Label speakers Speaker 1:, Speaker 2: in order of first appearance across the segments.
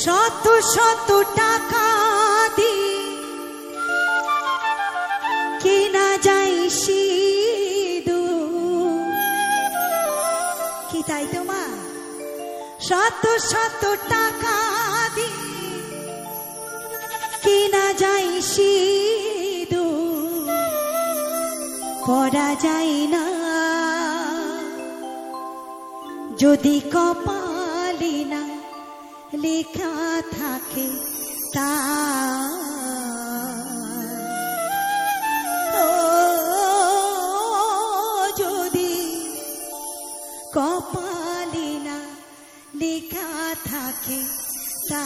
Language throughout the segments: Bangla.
Speaker 1: শত শত টাকা দিয়ে কেনা যায় সিঁদুর, কি তাই তো মা? শত শত টাকা দিয়ে কেনা যায় সিঁদুর, করা যায় না যদি কপালে না লেখা থাকে তা। যদি কপালে না লেখা থাকে তা।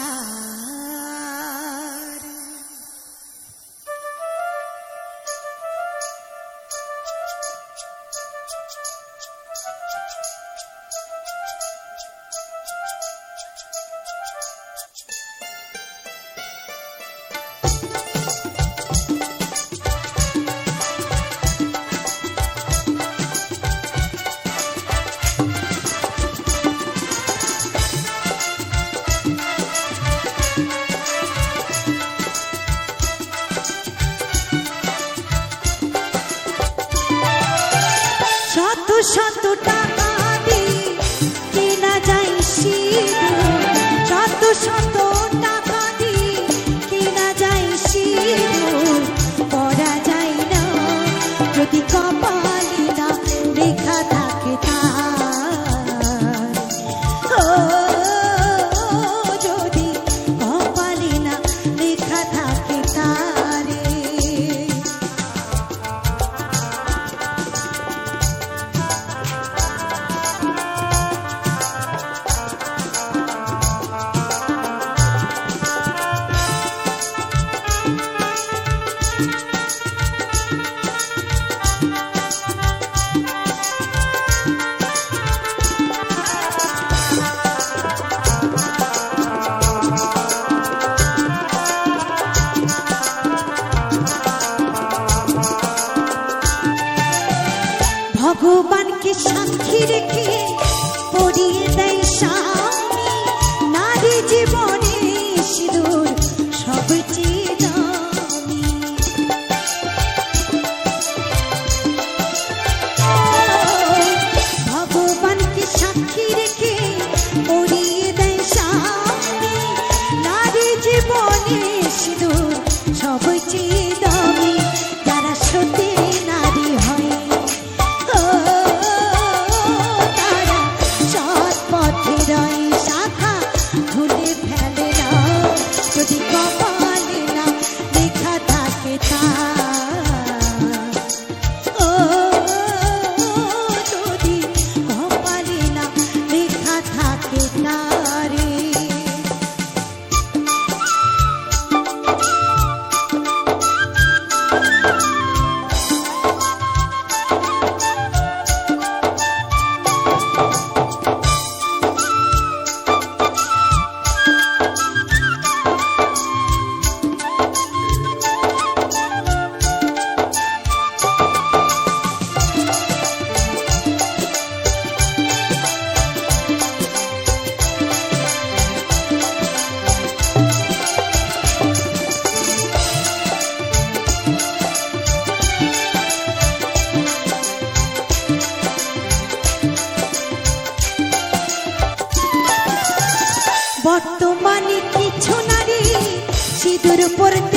Speaker 1: শত টাকা দিয়ে কেনা যায় সিঁদুর, শত শত টাকা দিয়ে কেনা যায় সিঁদুর, করা যায় না যদি কপালে না লেখা থাকে তার। যদি কপালে না লেখা থাকে তারে। ভগবানকে সাক্ষী রেখে পরিয়ে দেয় স্বামী, নারী জীবনে সিঁদুর সবচেয়ে দামি। ভগবানকে সাক্ষী রেখে পরিয়ে দেয় স্বামী, নারী জীবনে সিঁদুর সবচেয়ে দামি। যারা সত্যি নারী হয় শাখা ভুলে ফেলে না যদি কপালে না লেখা থাকে তার। যদি কপালে না লেখা থাকে তারে। বর্তমানে কিছু নারী সিঁদুর পরতে